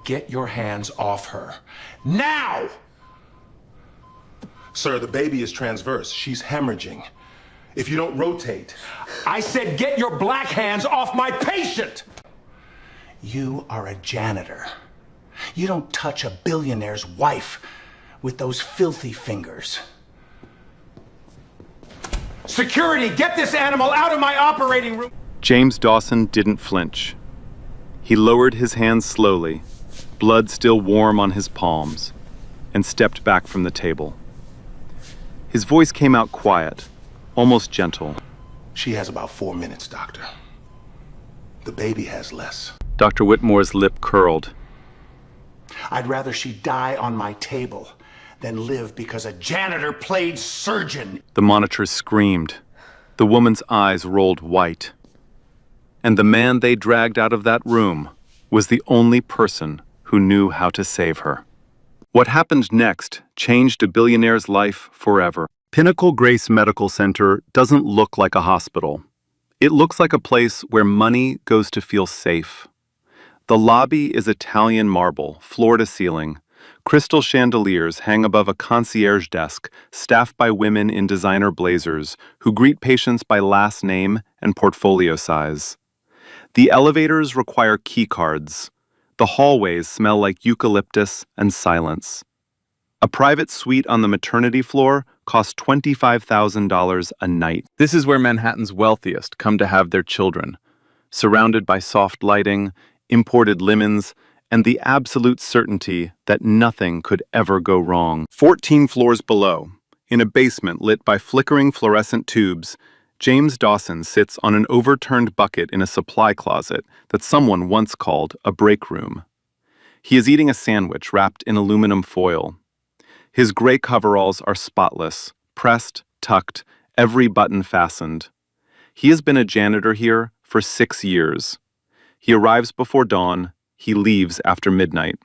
Get your hands off her. Now! Sir, the baby is transverse. She's hemorrhaging. If you don't rotate... I said get your black hands off my patient! You are a janitor. You don't touch a billionaire's wife with those filthy fingers. Security, get this animal out of my operating room! James Dawson didn't flinch. He lowered his hands slowly, blood still warm on his palms, and stepped back from the table. His voice came out quiet, almost gentle. She has about 4 minutes, Doctor. The baby has less. Dr. Whitmore's lip curled. I'd rather she die on my table than live because a janitor played surgeon. The monitor screamed. The woman's eyes rolled white. And the man they dragged out of that room was the only person who knew how to save her. What happened next changed a billionaire's life forever. Pinnacle Grace Medical Center doesn't look like a hospital. It looks like a place where money goes to feel safe. The lobby is Italian marble, floor to ceiling. Crystal chandeliers hang above a concierge desk staffed by women in designer blazers who greet patients by last name and portfolio size. The elevators require key cards. The hallways smell like eucalyptus and silence. A private suite on the maternity floor costs $25,000 a night. This is where Manhattan's wealthiest come to have their children, surrounded by soft lighting, imported lemons, and the absolute certainty that nothing could ever go wrong. 14 floors below, in a basement lit by flickering fluorescent tubes, James Dawson sits on an overturned bucket in a supply closet that someone once called a break room. He is eating a sandwich wrapped in aluminum foil. His gray coveralls are spotless, pressed, tucked, every button fastened. He has been a janitor here for 6 years. He arrives before dawn, he leaves after midnight.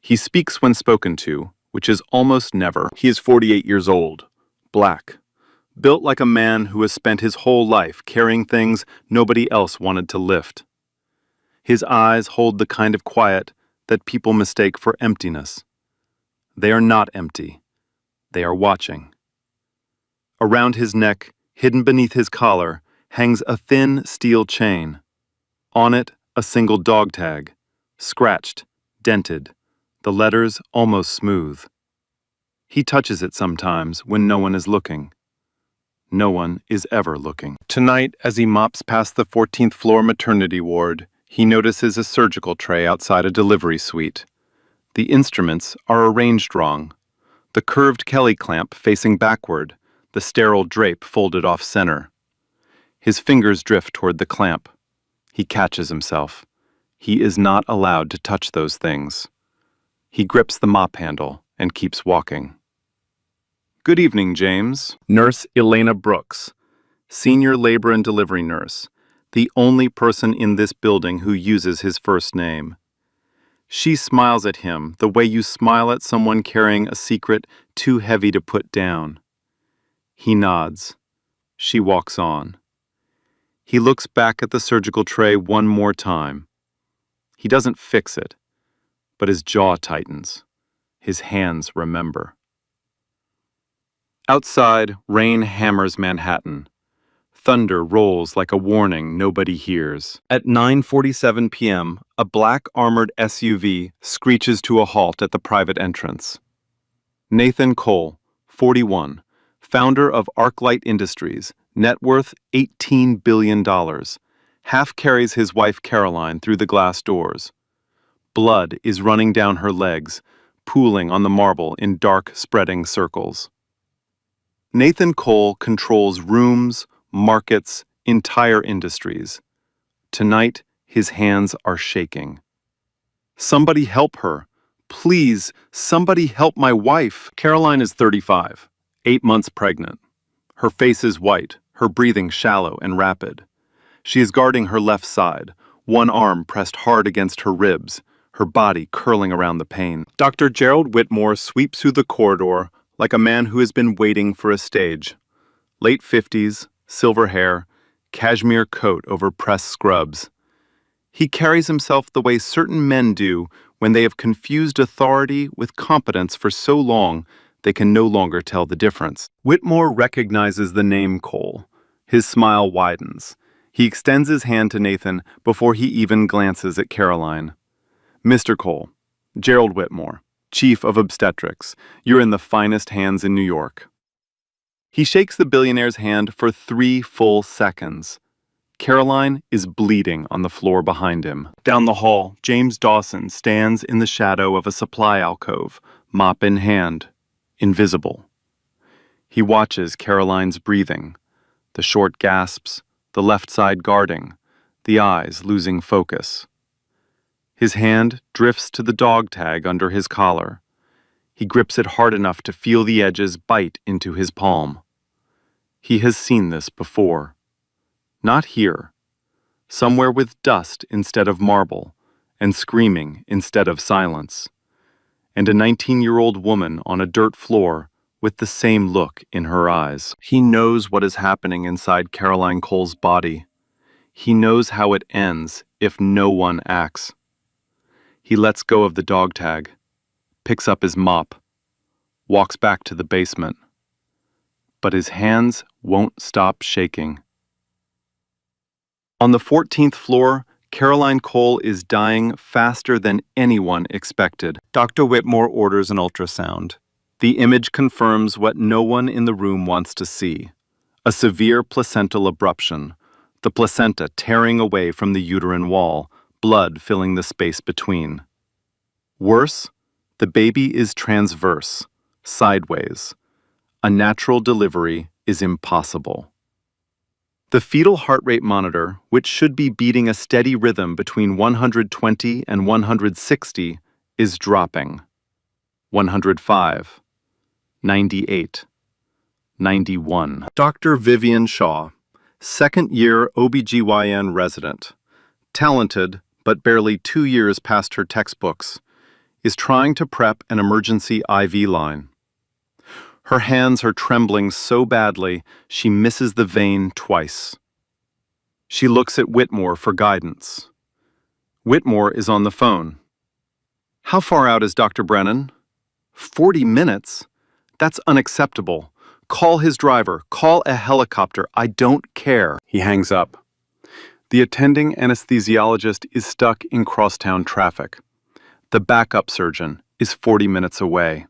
He speaks when spoken to, which is almost never. He is 48 years old, black, built like a man who has spent his whole life carrying things nobody else wanted to lift. His eyes hold the kind of quiet that people mistake for emptiness. They are not empty. They are watching. Around his neck, hidden beneath his collar, hangs a thin steel chain. On it, a single dog tag, scratched, dented, the letters almost smooth. He touches it sometimes when no one is looking. No one is ever looking. Tonight, as he mops past the 14th floor maternity ward, he notices a surgical tray outside a delivery suite. The instruments are arranged wrong. The curved Kelly clamp facing backward, the sterile drape folded off center. His fingers drift toward the clamp. He catches himself. He is not allowed to touch those things. He grips the mop handle and keeps walking. Good evening, James. Nurse Elena Brooks, senior labor and delivery nurse, the only person in this building who uses his first name. She smiles at him the way you smile at someone carrying a secret too heavy to put down. He nods. She walks on. He looks back at the surgical tray one more time. He doesn't fix it, but his jaw tightens. His hands remember. Outside, rain hammers Manhattan. Thunder rolls like a warning nobody hears. At 9:47 p.m., a black armored SUV screeches to a halt at the private entrance. Nathan Cole, 41, founder of ArcLight Industries, net worth $18 billion, half carries his wife Caroline through the glass doors. Blood is running down her legs, pooling on the marble in dark, spreading circles. Nathan Cole controls rooms, markets, entire industries. Tonight, his hands are shaking. Somebody help her. Please, somebody help my wife. Caroline is 35, 8 months pregnant. Her face is white, her breathing shallow and rapid. She is guarding her left side, one arm pressed hard against her ribs, her body curling around the pain. Dr. Gerald Whitmore sweeps through the corridor like a man who has been waiting for a stage. Late 50s, silver hair, cashmere coat over pressed scrubs. He carries himself the way certain men do when they have confused authority with competence for so long they can no longer tell the difference. Whitmore recognizes the name Cole. His smile widens. He extends his hand to Nathan before he even glances at Caroline. "Mr. Cole, Gerald Whitmore, Chief of Obstetrics, you're in the finest hands in New York." He shakes the billionaire's hand for 3 full seconds. Caroline is bleeding on the floor behind him. Down the hall, James Dawson stands in the shadow of a supply alcove, mop in hand, invisible. He watches Caroline's breathing, the short gasps, the left side guarding, the eyes losing focus. His hand drifts to the dog tag under his collar. He grips it hard enough to feel the edges bite into his palm. He has seen this before. Not here. Somewhere with dust instead of marble, and screaming instead of silence. And a 19-year-old woman on a dirt floor with the same look in her eyes. He knows what is happening inside Caroline Cole's body. He knows how it ends if no one acts. He lets go of the dog tag, picks up his mop, walks back to the basement. But his hands won't stop shaking. On the 14th floor, Caroline Cole is dying faster than anyone expected. Dr. Whitmore orders an ultrasound. The image confirms what no one in the room wants to see: a severe placental abruption, the placenta tearing away from the uterine wall, blood filling the space between. Worse, the baby is transverse, sideways. A natural delivery is impossible. The fetal heart rate monitor, which should be beating a steady rhythm between 120 and 160, is dropping. 105, 98, 91. Dr. Vivian Shaw, second-year OBGYN resident, talented but barely 2 years past her textbooks, is trying to prep an emergency IV line. Her hands are trembling so badly she misses the vein twice. She looks at Whitmore for guidance. Whitmore is on the phone. "How far out is Dr. Brennan?" 40 minutes? That's unacceptable. Call his driver. Call a helicopter. I don't care." He hangs up. The attending anesthesiologist is stuck in crosstown traffic. The backup surgeon is 40 minutes away.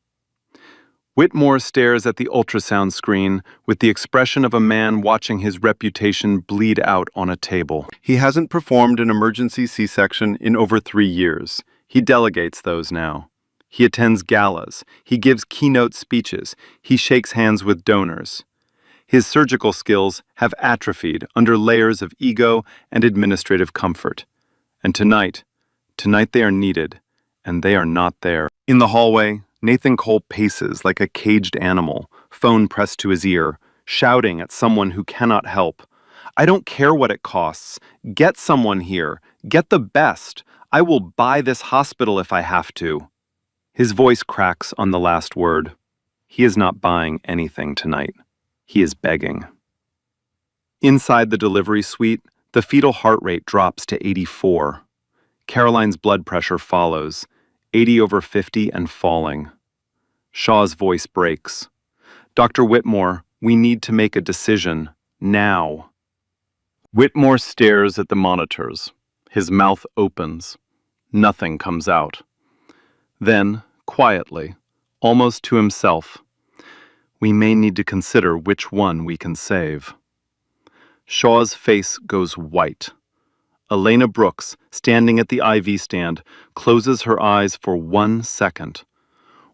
Whitmore stares at the ultrasound screen with the expression of a man watching his reputation bleed out on a table. He hasn't performed an emergency C-section in over 3 years. He delegates those now. He attends galas. He gives keynote speeches. He shakes hands with donors. His surgical skills have atrophied under layers of ego and administrative comfort. And tonight they are needed, and they are not there. In the hallway, Nathan Cole paces like a caged animal, phone pressed to his ear, shouting at someone who cannot help. "I don't care what it costs. Get someone here. Get the best. I will buy this hospital if I have to." His voice cracks on the last word. He is not buying anything tonight. He is begging. Inside the delivery suite, the fetal heart rate drops to 84. Caroline's blood pressure follows, 80/50 and falling. Shaw's voice breaks. "Dr. Whitmore, we need to make a decision, now." Whitmore stares at the monitors. His mouth opens. Nothing comes out. Then, quietly, almost to himself, "We may need to consider which one we can save." Shaw's face goes white. Elena Brooks, standing at the IV stand, closes her eyes for 1 second.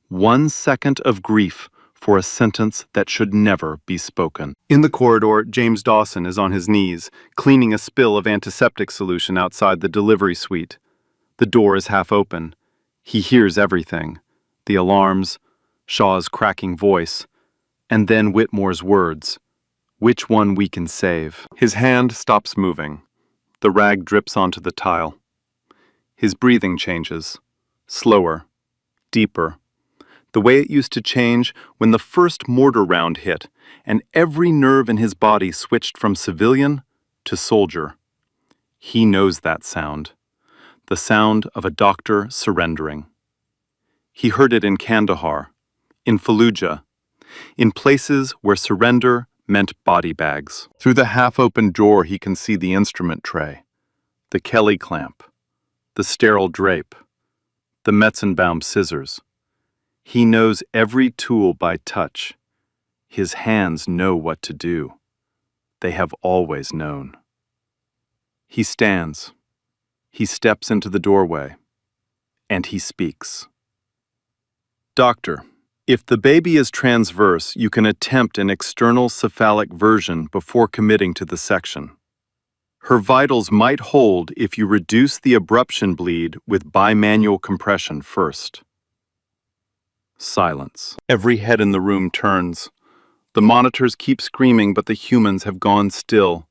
1 second of grief for a sentence that should never be spoken. In the corridor, James Dawson is on his knees, cleaning a spill of antiseptic solution outside the delivery suite. The door is half open. He hears everything. The alarms, Shaw's cracking voice, and then Whitmore's words. "Which one we can save." His hand stops moving. The rag drips onto the tile. His breathing changes. Slower. Deeper. The way it used to change when the first mortar round hit, and every nerve in his body switched from civilian to soldier. He knows that sound. the sound of a doctor surrendering. He heard it in Kandahar, in Fallujah, in places where surrender meant body bags. Through the half-open door he can see the instrument tray, the Kelly clamp, the sterile drape, the Metzenbaum scissors. He knows every tool by touch. His hands know what to do. They have always known. He stands. He steps into the doorway, and he speaks. Doctor, if the baby is transverse, you can attempt an external cephalic version before committing to the section. Her vitals might hold if you reduce the abruption bleed with bimanual compression first. Silence. Every head in the room turns. The monitors keep screaming, but the humans have gone still.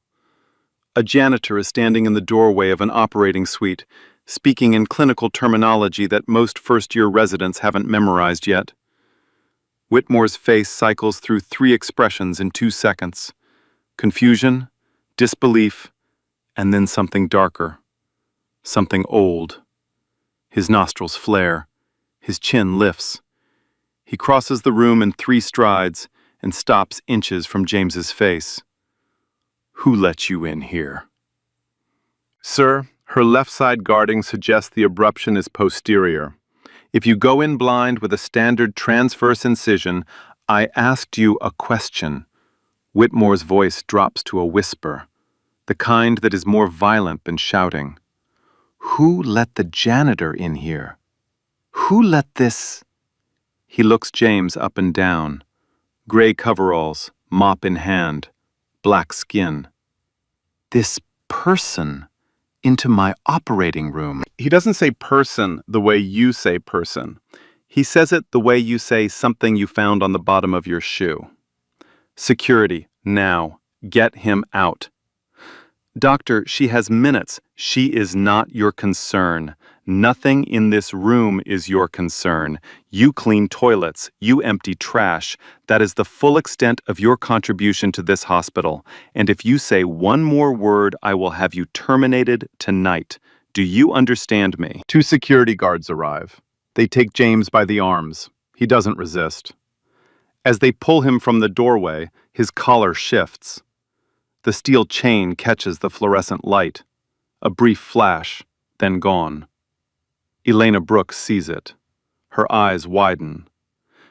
A janitor is standing in the doorway of an operating suite, speaking in clinical terminology that most first-year residents haven't memorized yet. Whitmore's face cycles through 3 expressions in 2 seconds: confusion, disbelief, and then something darker, something old. His nostrils flare. His chin lifts. He crosses the room in 3 strides and stops inches from James's face. Who let you in here? Sir, her left side guarding suggests the abruption is posterior. If you go in blind with a standard transverse incision, I asked you a question. Whitmore's voice drops to a whisper, the kind that is more violent than shouting. Who let the janitor in here? Who let this? He looks James up and down. Gray coveralls, mop in hand, black skin. This person into my operating room. He doesn't say person the way you say person. He says it the way you say something you found on the bottom of your shoe. Security, now. Get him out. Doctor, she has minutes. She is not your concern. Nothing in this room is your concern. You clean toilets. You empty trash. That is the full extent of your contribution to this hospital. And if you say one more word, I will have you terminated tonight. Do you understand me? 2 security guards arrive. They take James by the arms. He doesn't resist. As they pull him from the doorway, his collar shifts. The steel chain catches the fluorescent light. A brief flash, then gone. Elena Brooks sees it. Her eyes widen.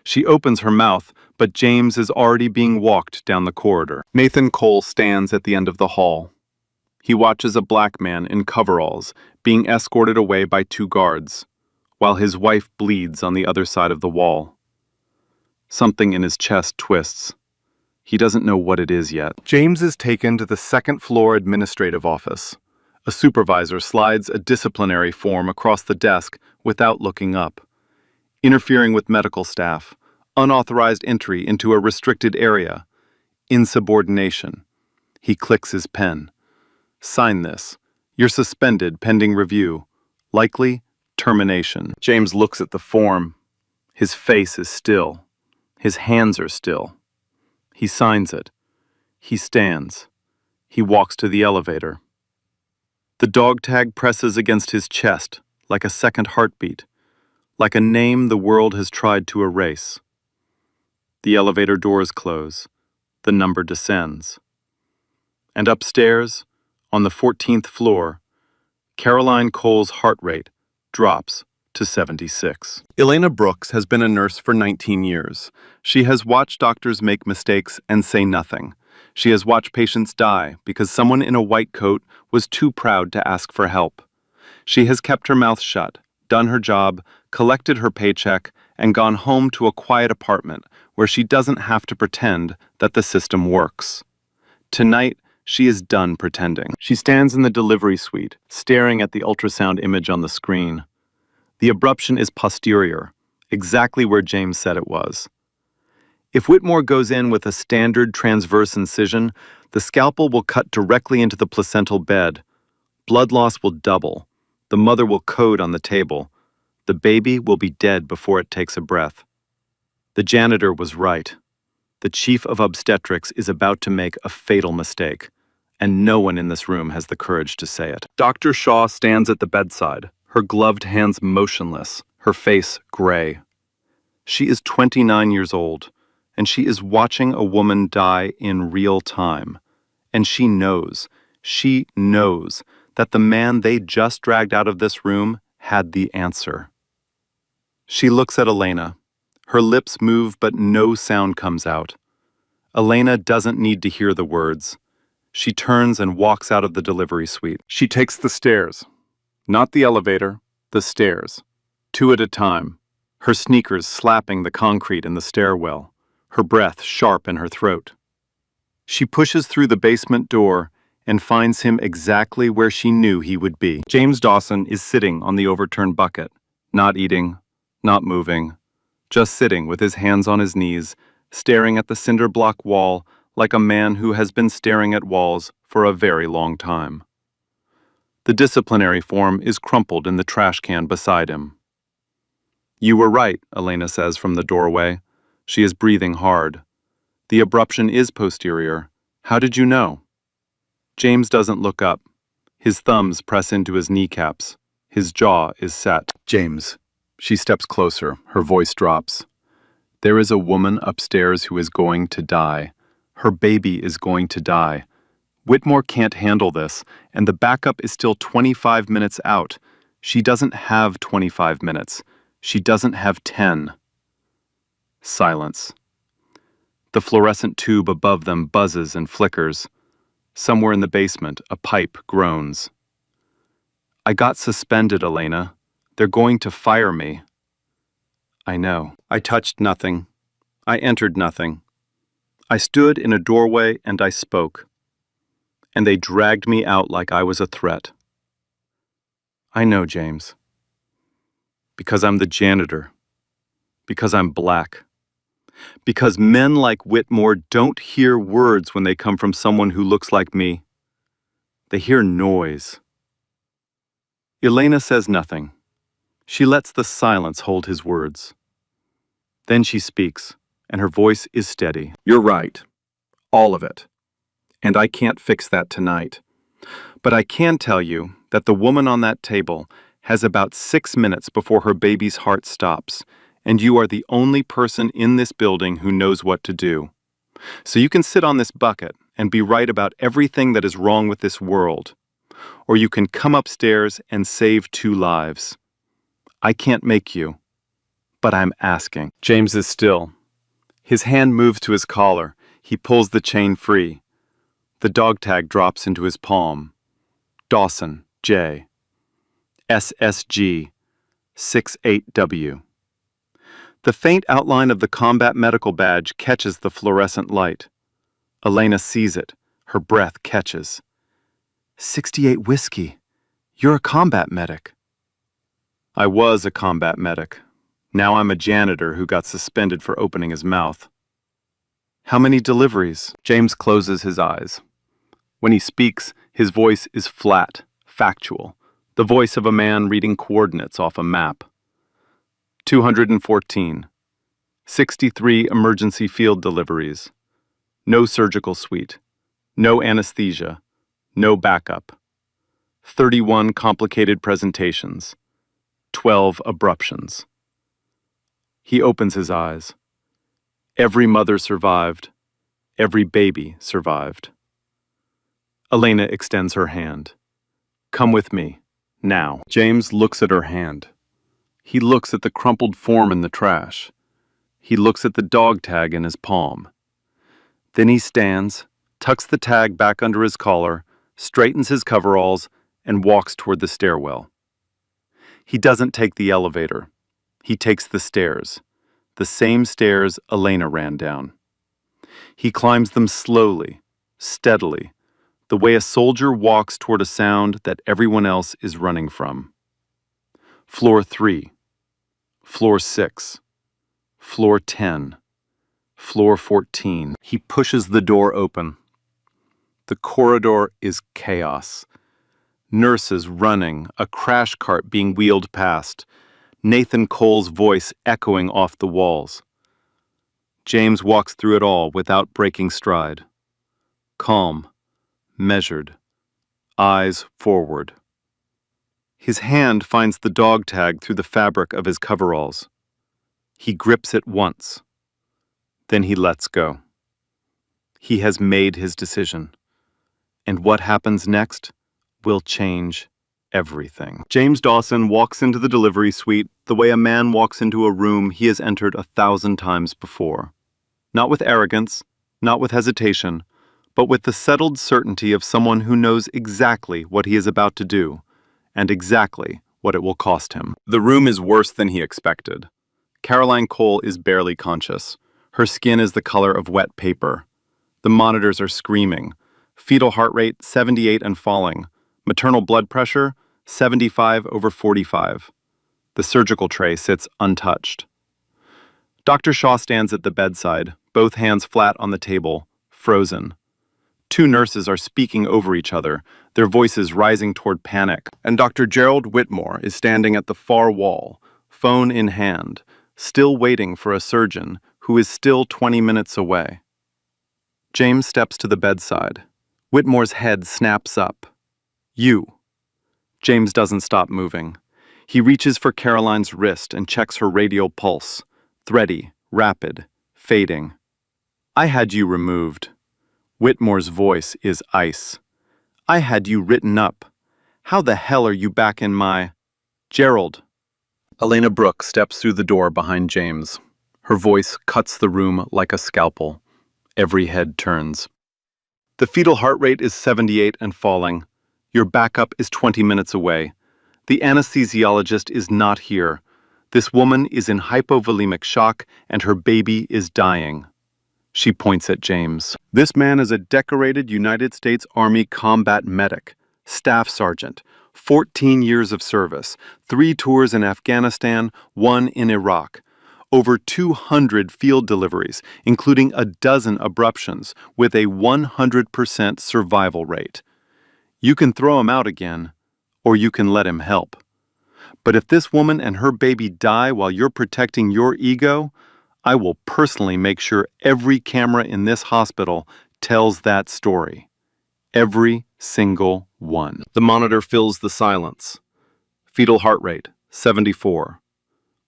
She opens her mouth, but James is already being walked down the corridor. Nathan Cole stands at the end of the hall. He watches a black man in coveralls being escorted away by 2 guards, while his wife bleeds on the other side of the wall. Something in his chest twists. He doesn't know what it is yet. James is taken to the 2nd floor administrative office. A supervisor slides a disciplinary form across the desk without looking up. Interfering with medical staff. Unauthorized entry into a restricted area. Insubordination. He clicks his pen. Sign this. You're suspended pending review. Likely termination. James looks at the form. His face is still. His hands are still. He signs it. He stands. He walks to the elevator. The dog tag presses against his chest, like a second heartbeat, like a name the world has tried to erase. The elevator doors close. The number descends. And upstairs, on the 14th floor, Caroline Cole's heart rate drops to 76. Elena Brooks has been a nurse for 19 years. She has watched doctors make mistakes and say nothing. She has watched patients die because someone in a white coat was too proud to ask for help. She has kept her mouth shut, done her job, collected her paycheck, and gone home to a quiet apartment where she doesn't have to pretend that the system works. Tonight, she is done pretending. She stands in the delivery suite, staring at the ultrasound image on the screen. The abruption is posterior, exactly where James said it was. If Whitmore goes in with a standard transverse incision, the scalpel will cut directly into the placental bed. Blood loss will double. The mother will code on the table. The baby will be dead before it takes a breath. The janitor was right. The chief of obstetrics is about to make a fatal mistake, and no one in this room has the courage to say it. Dr. Shaw stands at the bedside, her gloved hands motionless, her face gray. She is 29 years old, and she is watching a woman die in real time. And she knows that the man they just dragged out of this room had the answer. She looks at Elena. Her lips move, but no sound comes out. Elena doesn't need to hear the words. She turns and walks out of the delivery suite. She takes the stairs. Not the elevator, the stairs. 2 at a time. Her sneakers slapping the concrete in the stairwell, her breath sharp in her throat. She pushes through the basement door and finds him exactly where she knew he would be. James Dawson is sitting on the overturned bucket, not eating, not moving, just sitting with his hands on his knees, staring at the cinder block wall like a man who has been staring at walls for a very long time. The disciplinary form is crumpled in the trash can beside him. "You were right," Elena says from the doorway. She is breathing hard. "The abruption is posterior. How did you know?" James doesn't look up. His thumbs press into his kneecaps. His jaw is set. "James." She steps closer. Her voice drops. "There is a woman upstairs who is going to die. Her baby is going to die. Whitmore can't handle this, and the backup is still 25 minutes out. She doesn't have 25 minutes. She doesn't have 10. Silence. The fluorescent tube above them buzzes and flickers. Somewhere in the basement, a pipe groans. "I got suspended, Elena. They're going to fire me." "I know. I touched nothing. I entered nothing. I stood in a doorway and I spoke. And they dragged me out like I was a threat." "I know, James. Because I'm the janitor. Because I'm black. Because men like Whitmore don't hear words when they come from someone who looks like me. They hear noise." Elena says nothing. She lets the silence hold his words. Then she speaks, and her voice is steady. "You're right. All of it. And I can't fix that tonight. But I can tell you that the woman on that table has about 6 minutes before her baby's heart stops, and you are the only person in this building who knows what to do. So you can sit on this bucket and be right about everything that is wrong with this world, or you can come upstairs and save 2 lives. I can't make you, but I'm asking." James is still. His hand moves to his collar. He pulls the chain free. The dog tag drops into his palm. Dawson, J. SSG 68W. The faint outline of the combat medical badge catches the fluorescent light. Elena sees it. Her breath catches. 68 whiskey. You're a combat medic. I was a combat medic. Now I'm a janitor who got suspended for opening his mouth. How many deliveries? James closes his eyes. When he speaks, his voice is flat, factual, the voice of a man reading coordinates off a map. 214. 63 emergency field deliveries. No surgical suite. No anesthesia. No backup. 31 complicated presentations. 12 abruptions. He opens his eyes. Every mother survived. Every baby survived. Elena extends her hand. "Come with me, now." James looks at her hand. He looks at the crumpled form in the trash. He looks at the dog tag in his palm. Then he stands, tucks the tag back under his collar, straightens his coveralls, and walks toward the stairwell. He doesn't take the elevator. He takes the stairs, the same stairs Elena ran down. He climbs them slowly, steadily, the way a soldier walks toward a sound that everyone else is running from. Floor 3, floor 6, floor 10, floor 14. He pushes the door open. The corridor is chaos. Nurses running, a crash cart being wheeled past, Nathan Cole's voice echoing off the walls. James walks through it all without breaking stride. Calm, measured, eyes forward. His hand finds the dog tag through the fabric of his coveralls. He grips it once. Then he lets go. He has made his decision. And what happens next will change everything. James Dawson walks into the delivery suite the way a man walks into a room he has entered 1,000 times before. Not with arrogance, not with hesitation, but with the settled certainty of someone who knows exactly what he is about to do, and exactly what it will cost him. The room is worse than he expected. Caroline Cole is barely conscious. Her skin is the color of wet paper. The monitors are screaming. Fetal heart rate 78 and falling. Maternal blood pressure 75/45. The surgical tray sits untouched. Dr. Shaw stands at the bedside, both hands flat on the table, frozen. Two nurses are speaking over each other, their voices rising toward panic, and Dr. Gerald Whitmore is standing at the far wall, phone in hand, still waiting for a surgeon who is still 20 minutes away. James steps to the bedside. Whitmore's head snaps up. You. James doesn't stop moving. He reaches for Caroline's wrist and checks her radial pulse. Thready, rapid, fading. I had you removed. Whitmore's voice is ice. I had you written up. How the hell are you back in my... Gerald. Elena Brooke steps through the door behind James. Her voice cuts the room like a scalpel. Every head turns. The fetal heart rate is 78 and falling. Your backup is 20 minutes away. The anesthesiologist is not here. This woman is in hypovolemic shock and her baby is dying. She points at James. This man is a decorated United States Army combat medic, staff sergeant, 14 years of service, 3 tours in Afghanistan, 1 in Iraq. Over 200 field deliveries, including a dozen abruptions, with a 100% survival rate. You can throw him out again, or you can let him help. But if this woman and her baby die while you're protecting your ego, I will personally make sure every camera in this hospital tells that story. Every single one. The monitor fills the silence. Fetal heart rate, 74.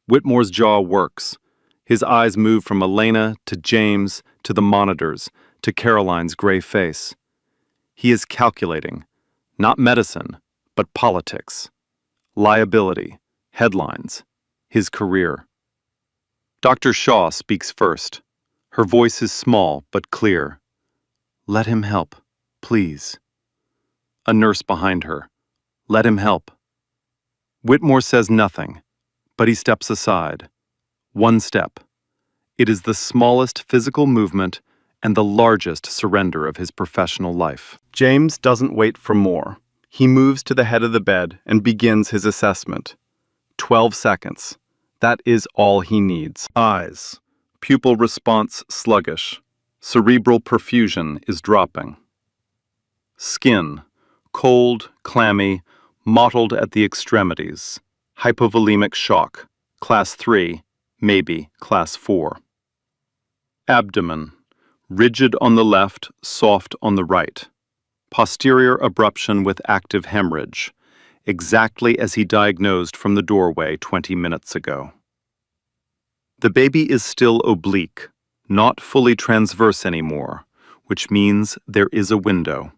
Whitmore's jaw works. His eyes move from Elena to James to the monitors to Caroline's gray face. He is calculating, not medicine, but politics. Liability, headlines, his career. Dr. Shaw speaks first. Her voice is small but clear. Let him help, please. A nurse behind her. Let him help. Whitmore says nothing, but he steps aside. One step. It is the smallest physical movement and the largest surrender of his professional life. James doesn't wait for more. He moves to the head of the bed and begins his assessment. 12 seconds. That is all he needs. Eyes. Pupil response sluggish. Cerebral perfusion is dropping. Skin. Cold, clammy, mottled at the extremities. Hypovolemic shock. Class 3, maybe Class 4. Abdomen. Rigid on the left, soft on the right. Posterior abruption with active hemorrhage. Exactly as he diagnosed from the doorway 20 minutes ago. The baby is still oblique, not fully transverse anymore, which means there is a window,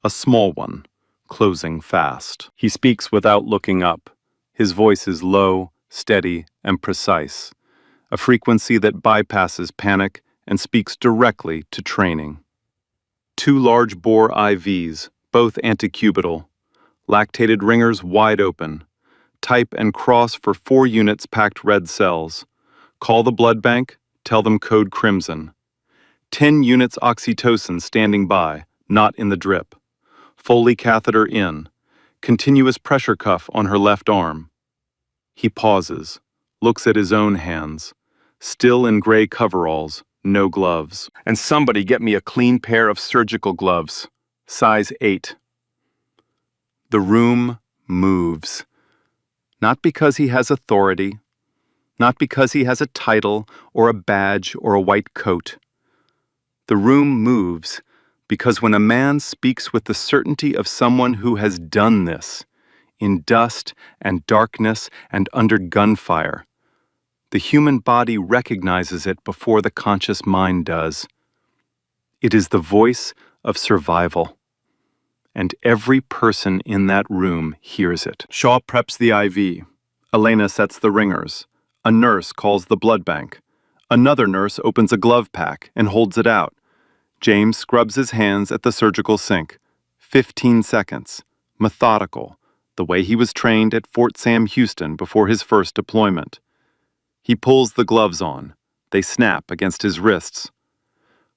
a small one, closing fast. He speaks without looking up. His voice is low, steady, and precise, a frequency that bypasses panic and speaks directly to training. 2 large bore IVs, both antecubital. Lactated ringers wide open. Type and cross for 4 units packed red cells. Call the blood bank, tell them code crimson. 10 units oxytocin standing by, not in the drip. Foley catheter in. Continuous pressure cuff on her left arm. He pauses, looks at his own hands. Still in gray coveralls, no gloves. And somebody get me a clean pair of surgical gloves, size 8. The room moves. Not because he has authority, not because he has a title or a badge or a white coat. The room moves because when a man speaks with the certainty of someone who has done this, in dust and darkness and under gunfire. The human body recognizes it before the conscious mind does. It is the voice of survival. And every person in that room hears it. Shaw preps the IV. Elena sets the ringers. A nurse calls the blood bank. Another nurse opens a glove pack and holds it out. James scrubs his hands at the surgical sink. 15 seconds. Methodical, the way he was trained at Fort Sam Houston before his first deployment. He pulls the gloves on. They snap against his wrists.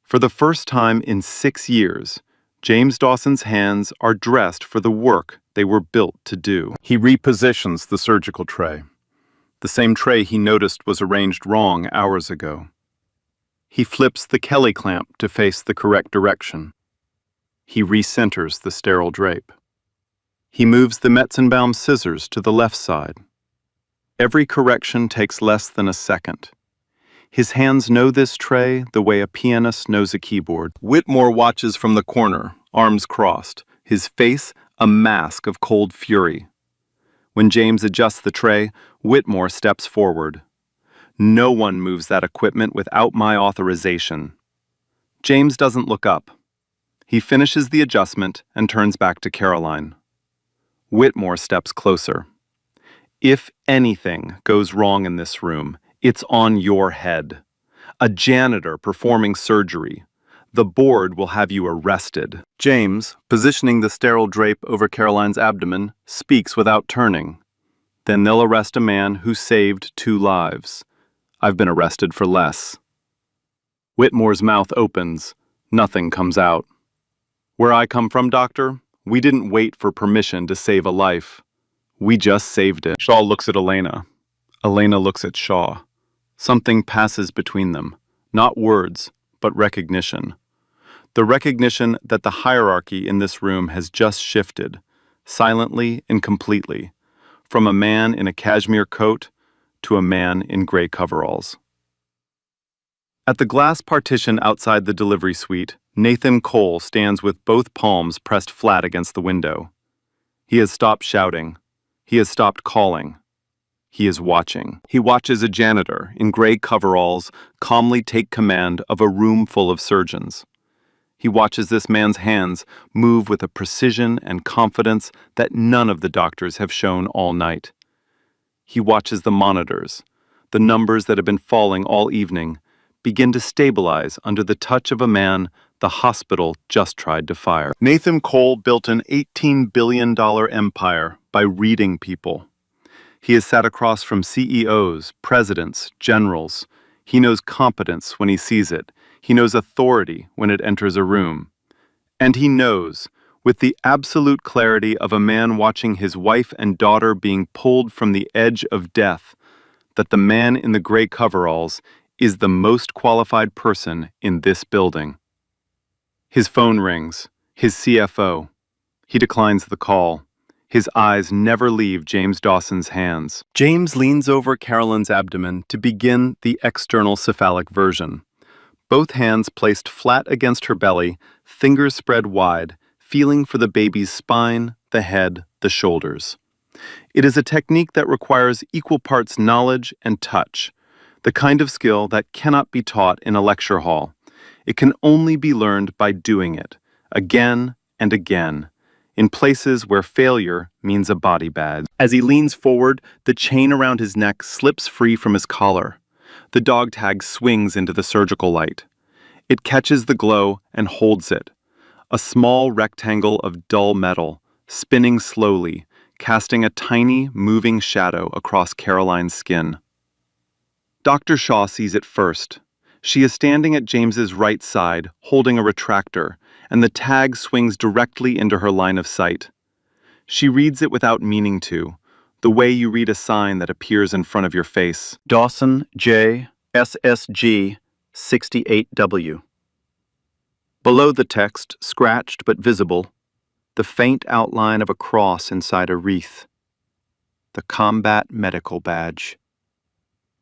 For the first time in 6 years, James Dawson's hands are dressed for the work they were built to do. He repositions the surgical tray, the same tray he noticed was arranged wrong hours ago. He flips the Kelly clamp to face the correct direction. He recenters the sterile drape. He moves the Metzenbaum scissors to the left side. Every correction takes less than a second. His hands know this tray the way a pianist knows a keyboard. Whitmore watches from the corner, arms crossed, his face a mask of cold fury. When James adjusts the tray, Whitmore steps forward. No one moves that equipment without my authorization. James doesn't look up. He finishes the adjustment and turns back to Caroline. Whitmore steps closer. If anything goes wrong in this room, it's on your head. A janitor performing surgery. The board will have you arrested. James, positioning the sterile drape over Caroline's abdomen, speaks without turning. Then they'll arrest a man who saved 2 lives. I've been arrested for less. Whitmore's mouth opens. Nothing comes out. Where I come from, doctor, we didn't wait for permission to save a life. We just saved it. Shaw looks at Elena. Elena looks at Shaw. Something passes between them. Not words, but recognition. The recognition that the hierarchy in this room has just shifted, silently and completely, from a man in a cashmere coat to a man in gray coveralls. At the glass partition outside the delivery suite, Nathan Cole stands with both palms pressed flat against the window. He has stopped shouting. He has stopped calling. He is watching. He watches a janitor in gray coveralls calmly take command of a room full of surgeons. He watches this man's hands move with a precision and confidence that none of the doctors have shown all night. He watches the monitors, the numbers that have been falling all evening, begin to stabilize under the touch of a man the hospital just tried to fire. Nathan Cole built an $18 billion empire by reading people. He has sat across from CEOs, presidents, generals. He knows competence when he sees it. He knows authority when it enters a room. And he knows, with the absolute clarity of a man watching his wife and daughter being pulled from the edge of death, that the man in the gray coveralls is the most qualified person in this building. His phone rings. His CFO. He declines the call. His eyes never leave James Dawson's hands. James leans over Caroline's abdomen to begin the external cephalic version. Both hands placed flat against her belly, fingers spread wide, feeling for the baby's spine, the head, the shoulders. It is a technique that requires equal parts knowledge and touch, the kind of skill that cannot be taught in a lecture hall. It can only be learned by doing it, again and again, in places where failure means a body bag. As he leans forward, the chain around his neck slips free from his collar. The dog tag swings into the surgical light. It catches the glow and holds it. A small rectangle of dull metal, spinning slowly, casting a tiny, moving shadow across Caroline's skin. Dr. Shaw sees it first. She is standing at James's right side, holding a retractor, and the tag swings directly into her line of sight. She reads it without meaning to, the way you read a sign that appears in front of your face. Dawson J. SSG 68W. Below the text, scratched but visible, the faint outline of a cross inside a wreath. The combat medical badge.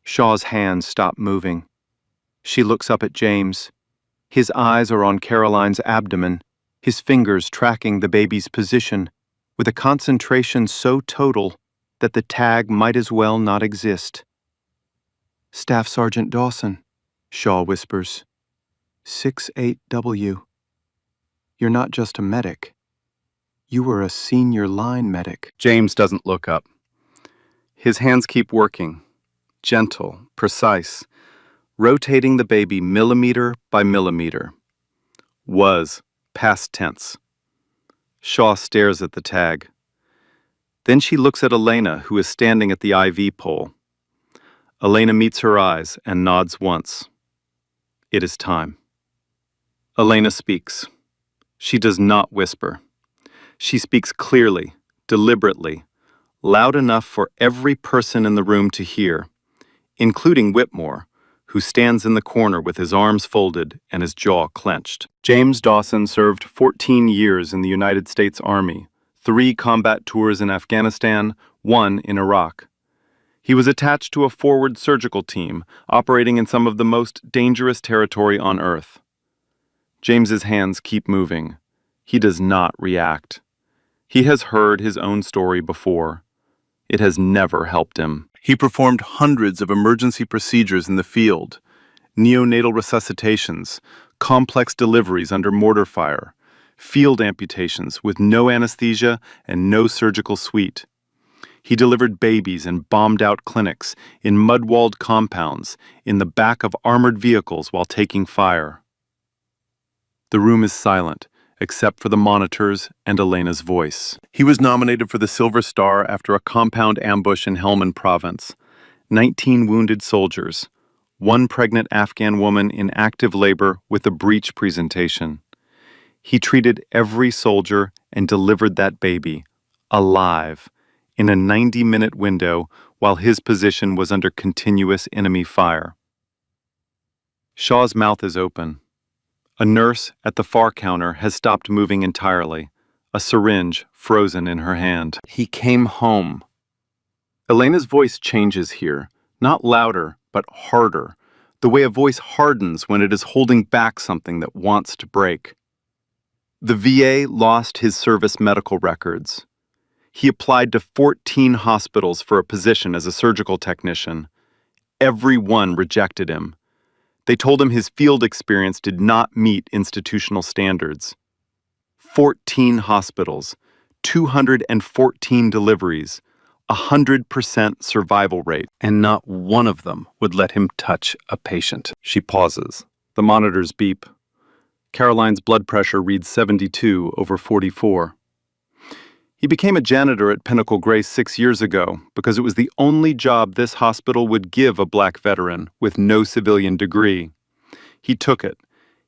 Shaw's hands stop moving. She looks up at James. His eyes are on Caroline's abdomen, his fingers tracking the baby's position. with a concentration so total that the tag might as well not exist. "Staff Sergeant Dawson," Shaw whispers. "68W. You're not just a medic. You were a senior line medic." James doesn't look up. His hands keep working, gentle, precise, rotating the baby millimeter by millimeter. Was, past tense. Shaw stares at the tag. Then she looks at Elena, who is standing at the IV pole. Elena meets her eyes and nods once. It is time. Elena speaks. She does not whisper. She speaks clearly, deliberately, loud enough for every person in the room to hear, including Whitmore, who stands in the corner with his arms folded and his jaw clenched. James Dawson served 14 years in the United States Army, 3 combat tours in Afghanistan, 1 in Iraq. He was attached to a forward surgical team operating in some of the most dangerous territory on Earth. James's hands keep moving. He does not react. He has heard his own story before. It has never helped him. He performed hundreds of emergency procedures in the field, neonatal resuscitations, complex deliveries under mortar fire, field amputations with no anesthesia and no surgical suite. He delivered babies in bombed-out clinics, in mud-walled compounds, in the back of armored vehicles while taking fire. The room is silent, except for the monitors and Elena's voice. He was nominated for the Silver Star after a compound ambush in Helmand Province. 19 wounded soldiers, 1 pregnant Afghan woman in active labor with a breech presentation. He treated every soldier and delivered that baby, alive, in a 90-minute window while his position was under continuous enemy fire. Shaw's mouth is open. A nurse at the far counter has stopped moving entirely, a syringe frozen in her hand. He came home. Elena's voice changes here, not louder, but harder, the way a voice hardens when it is holding back something that wants to break. The VA lost his service medical records. He applied to 14 hospitals for a position as a surgical technician. Every one rejected him. They told him his field experience did not meet institutional standards. 14 hospitals, 214 deliveries, 100% survival rate, and not one of them would let him touch a patient. She pauses. The monitors beep. Caroline's blood pressure reads 72/44. He became a janitor at Pinnacle Grace 6 years ago because it was the only job this hospital would give a black veteran with no civilian degree. He took it.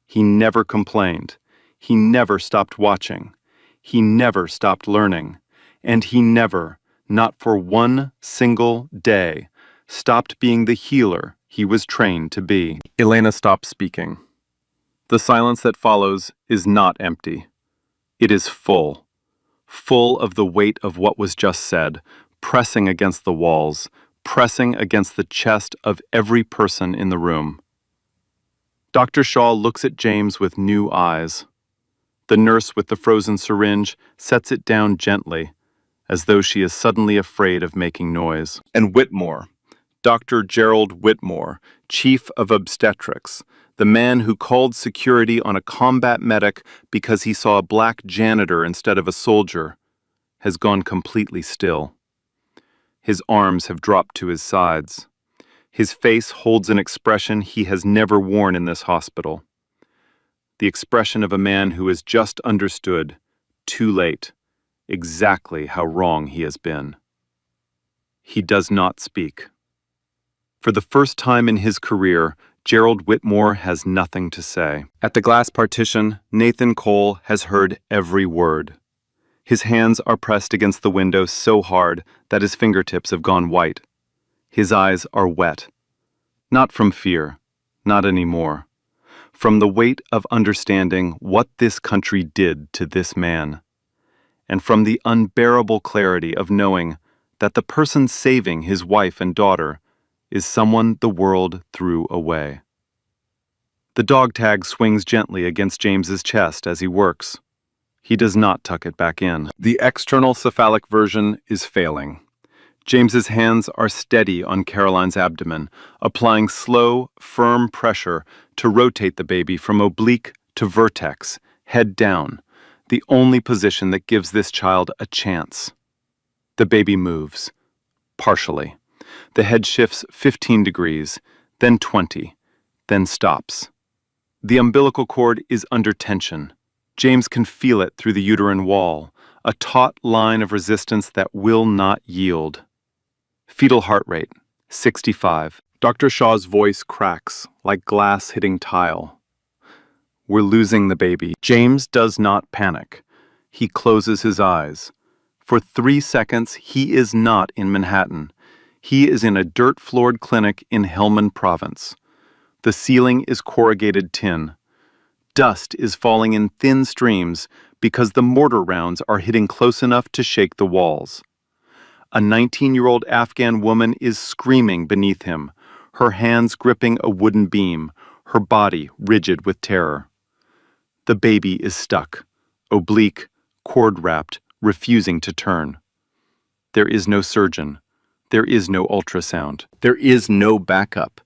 He never complained. He never stopped watching. He never stopped learning. And he never, not for one single day, stopped being the healer he was trained to be. Elena stops speaking. The silence that follows is not empty. It is full. Full of the weight of what was just said, pressing against the walls, pressing against the chest of every person in the room. Dr. Shaw looks at James with new eyes. The nurse with the frozen syringe sets it down gently, as though she is suddenly afraid of making noise. And Whitmore, Dr. Gerald Whitmore, Chief of Obstetrics, the man who called security on a combat medic because he saw a black janitor instead of a soldier, has gone completely still. His arms have dropped to his sides. His face holds an expression he has never worn in this hospital. The expression of a man who has just understood, too late, exactly how wrong he has been. He does not speak. For the first time in his career, Gerald Whitmore has nothing to say. At the glass partition, Nathan Cole has heard every word. His hands are pressed against the window so hard that his fingertips have gone white. His eyes are wet. Not from fear, not anymore. From the weight of understanding what this country did to this man. And from the unbearable clarity of knowing that the person saving his wife and daughter is someone the world threw away. The dog tag swings gently against James's chest as he works. He does not tuck it back in. The external cephalic version is failing. James's hands are steady on Caroline's abdomen, applying slow, firm pressure to rotate the baby from oblique to vertex, head down, the only position that gives this child a chance. The baby moves, partially. The head shifts 15 degrees, then 20, then stops. The umbilical cord is under tension. James can feel it through the uterine wall, a taut line of resistance that will not yield. Fetal heart rate, 65. Dr. Shaw's voice cracks like glass hitting tile. We're losing the baby. James does not panic. He closes his eyes. For 3 seconds, he is not in Manhattan. He is in a dirt-floored clinic in Helmand Province. The ceiling is corrugated tin. Dust is falling in thin streams because the mortar rounds are hitting close enough to shake the walls. A 19-year-old Afghan woman is screaming beneath him, her hands gripping a wooden beam, her body rigid with terror. The baby is stuck, oblique, cord-wrapped, refusing to turn. There is no surgeon. There is no ultrasound. There is no backup.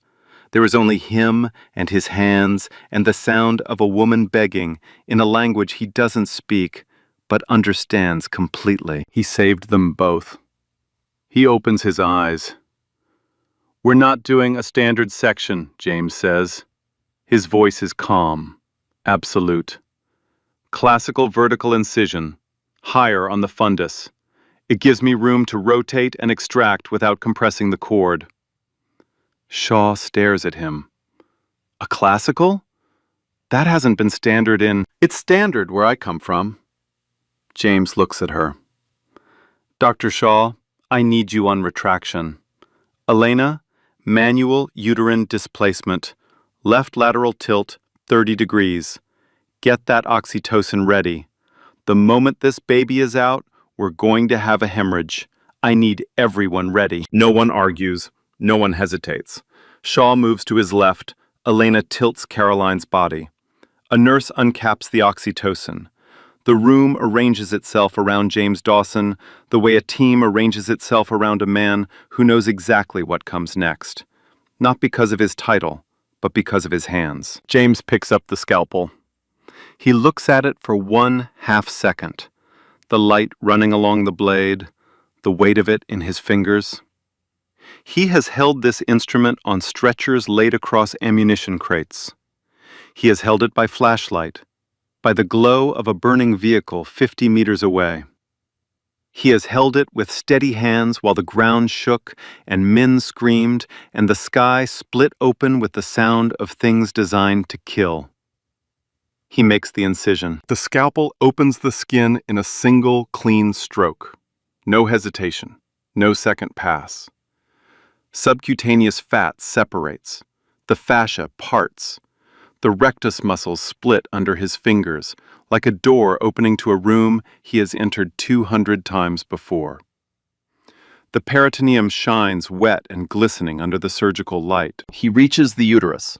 There is only him and his hands and the sound of a woman begging in a language he doesn't speak, but understands completely. He saved them both. He opens his eyes. "We're not doing a standard section," James says. His voice is calm, absolute. "Classical vertical incision, higher on the fundus. It gives me room to rotate and extract without compressing the cord." Shaw stares at him. "A classical? That hasn't been standard in—" "It's standard where I come from." James looks at her. "Dr. Shaw, I need you on retraction. Elena, manual uterine displacement, left lateral tilt, 30 degrees. Get that oxytocin ready. The moment this baby is out, we're going to have a hemorrhage. I need everyone ready." No one argues. No one hesitates. Shaw moves to his left. Elena tilts Caroline's body. A nurse uncaps the oxytocin. The room arranges itself around James Dawson the way a team arranges itself around a man who knows exactly what comes next. Not because of his title, but because of his hands. James picks up the scalpel. He looks at it for 1/2 second. The light running along the blade, the weight of it in his fingers. He has held this instrument on stretchers laid across ammunition crates. He has held it by flashlight, by the glow of a burning vehicle 50 meters away. He has held it with steady hands while the ground shook and men screamed and the sky split open with the sound of things designed to kill. He makes the incision. The scalpel opens the skin in a single clean stroke. No hesitation, no second pass. Subcutaneous fat separates. The fascia parts. The rectus muscles split under his fingers, like a door opening to a room he has entered 200 times before. The peritoneum shines wet and glistening under the surgical light. He reaches the uterus.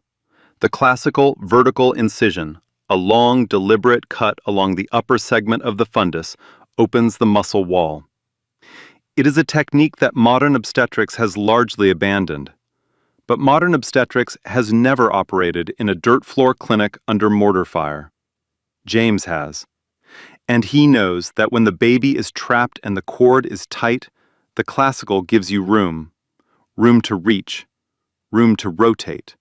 The classical vertical incision, a long, deliberate cut along the upper segment of the fundus, opens the muscle wall. It is a technique that modern obstetrics has largely abandoned. But modern obstetrics has never operated in a dirt floor clinic under mortar fire. James has. And he knows that when the baby is trapped and the cord is tight, the classical gives you room. Room to reach. Room to rotate.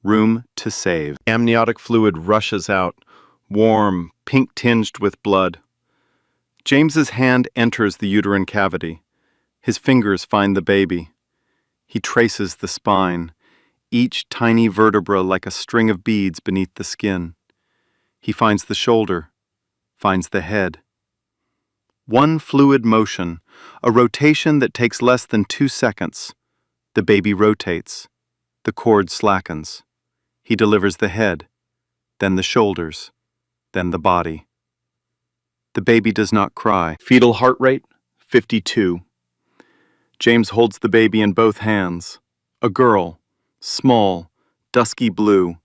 Room to save. Amniotic fluid rushes out, warm, pink-tinged with blood. James's hand enters the uterine cavity. His fingers find the baby. He traces the spine, each tiny vertebra like a string of beads beneath the skin. He finds the shoulder, finds the head. One fluid motion, a rotation that takes less than 2 seconds. The baby rotates. The cord slackens. He delivers the head, then the shoulders, then the body. The baby does not cry. Fetal heart rate, 52. James holds the baby in both hands. A girl, small, dusky blue,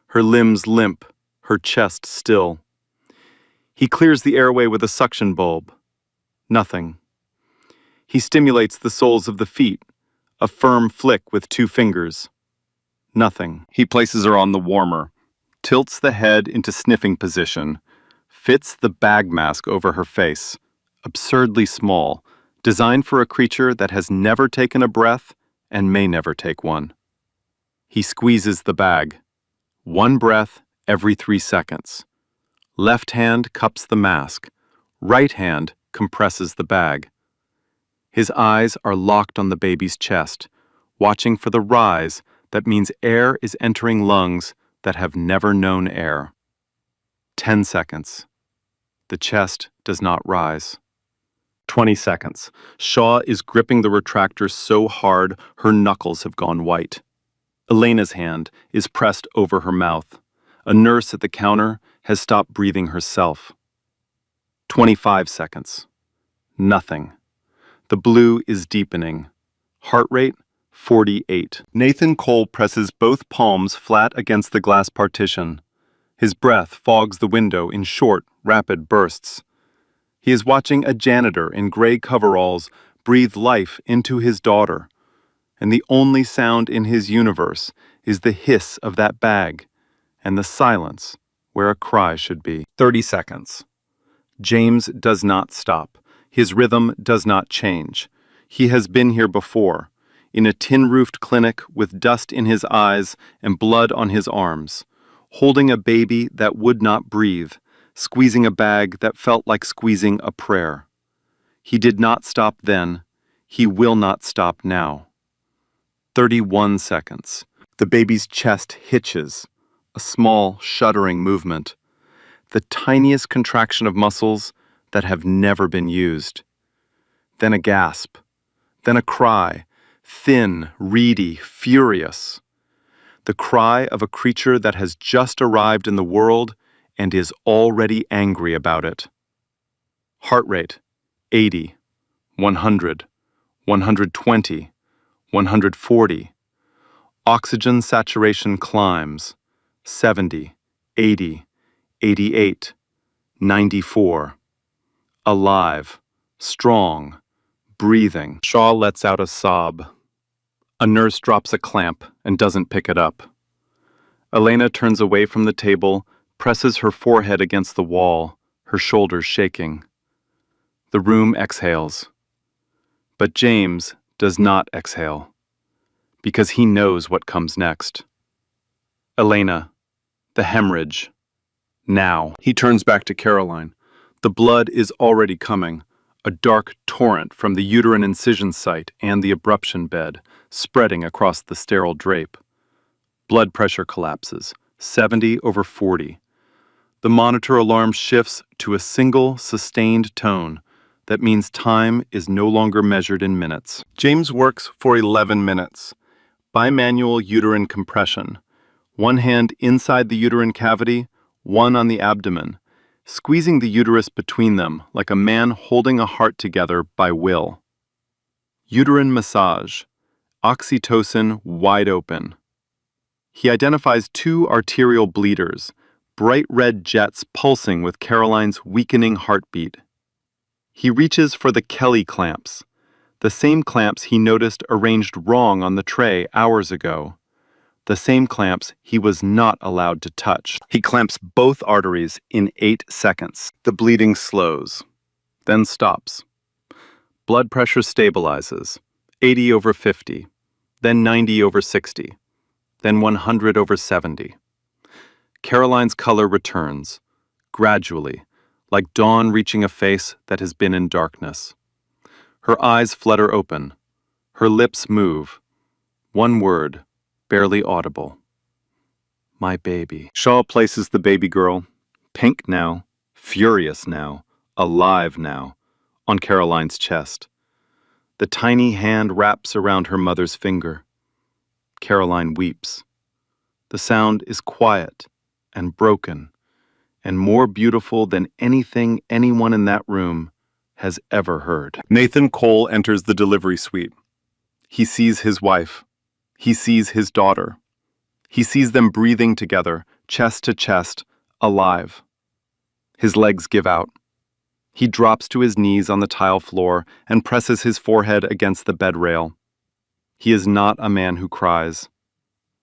her limbs limp, her chest still. He clears the airway with a suction bulb. Nothing. He stimulates the soles of the feet, a firm flick with 2 fingers. Nothing. He places her on the warmer, tilts the head into sniffing position, fits the bag mask over her face, absurdly small, designed for a creature that has never taken a breath and may never take one. He squeezes the bag. 1 breath every 3 seconds. Left hand cups the mask. Right hand compresses the bag. His eyes are locked on the baby's chest, watching for the rise that means air is entering lungs that have never known air. 10 seconds. The chest does not rise. 20 seconds. Shaw is gripping the retractor so hard her knuckles have gone white. Elena's hand is pressed over her mouth. A nurse at the counter has stopped breathing herself. 25 seconds. Nothing. The blue is deepening. Heart rate, 48. Nathan Cole presses both palms flat against the glass partition. His breath fogs the window in short, rapid bursts. He is watching a janitor in gray coveralls breathe life into his daughter, and the only sound in his universe is the hiss of that bag and the silence where a cry should be. 30 seconds. James does not stop. His rhythm does not change. He has been here before, in a tin-roofed clinic with dust in his eyes and blood on his arms, holding a baby that would not breathe, squeezing a bag that felt like squeezing a prayer. He did not stop then. He will not stop now. 31 seconds. The baby's chest hitches, a small, shuddering movement, the tiniest contraction of muscles that have never been used. Then a gasp, then a cry, thin, reedy, furious. The cry of a creature that has just arrived in the world and is already angry about it. Heart rate, 80, 100, 120, 140. Oxygen saturation climbs, 70, 80, 88, 94. Alive, strong, breathing. Shaw lets out a sob. A nurse drops a clamp and doesn't pick it up. Elena turns away from the table, presses her forehead against the wall, her shoulders shaking. The room exhales. But James does not exhale, because he knows what comes next. Elena, the hemorrhage. Now. He turns back to Caroline. The blood is already coming, a dark torrent from the uterine incision site and the abruption bed, spreading across the sterile drape. Blood pressure collapses, 70/40. The monitor alarm shifts to a single, sustained tone. That means time is no longer measured in minutes. James works for 11 minutes. Bimanual uterine compression. One hand inside the uterine cavity, one on the abdomen, squeezing the uterus between them like a man holding a heart together by will. Uterine massage. Oxytocin wide open. He identifies 2 arterial bleeders, bright red jets pulsing with Caroline's weakening heartbeat. He reaches for the Kelly clamps, the same clamps he noticed arranged wrong on the tray hours ago, the same clamps he was not allowed to touch. He clamps both arteries in 8 seconds. The bleeding slows, then stops. Blood pressure stabilizes, 80/50, then 90/60, then 100/70. Caroline's color returns, gradually, like dawn reaching a face that has been in darkness. Her eyes flutter open. Her lips move. One word, barely audible. My baby. Shaw places the baby girl, pink now, furious now, alive now, on Caroline's chest. The tiny hand wraps around her mother's finger. Caroline weeps. The sound is quiet and broken, and more beautiful than anything anyone in that room has ever heard. Nathan Cole enters the delivery suite. He sees his wife. He sees his daughter. He sees them breathing together, chest to chest, alive. His legs give out. He drops to his knees on the tile floor and presses his forehead against the bed rail. He is not a man who cries.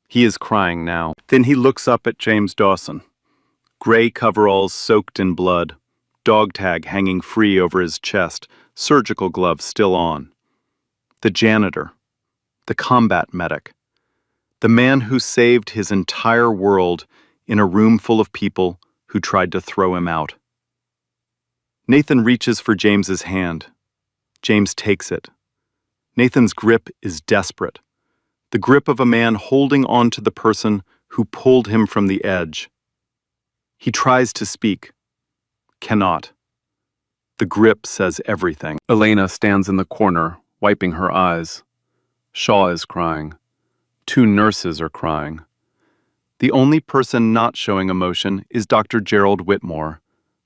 He is crying now. Then he looks up at James Dawson. Gray coveralls soaked in blood, dog tag hanging free over his chest, surgical gloves still on. The janitor, the combat medic, the man who saved his entire world in a room full of people who tried to throw him out. Nathan reaches for James's hand. James takes it. Nathan's grip is desperate, the grip of a man holding on to the person who pulled him from the edge. He tries to speak, cannot. The grip says everything. Elena stands in the corner, wiping her eyes. Shaw is crying. 2 nurses are crying. The only person not showing emotion is Dr. Gerald Whitmore,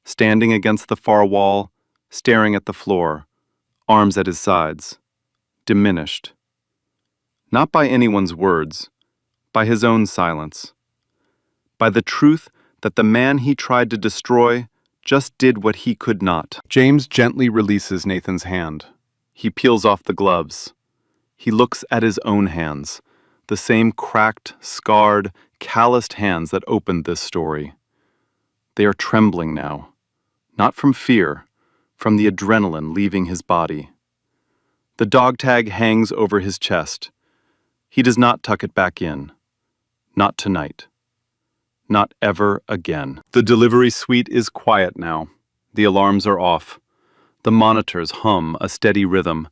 standing against the far wall, staring at the floor, arms at his sides, diminished. Not by anyone's words, by his own silence. By the truth that the man he tried to destroy just did what he could not. James gently releases Nathan's hand. He peels off the gloves. He looks at his own hands, the same cracked, scarred, calloused hands that opened this story. They are trembling now, not from fear, from the adrenaline leaving his body. The dog tag hangs over his chest. He does not tuck it back in. Not tonight. Not ever again. The delivery suite is quiet now. The alarms are off. The monitors hum a steady rhythm.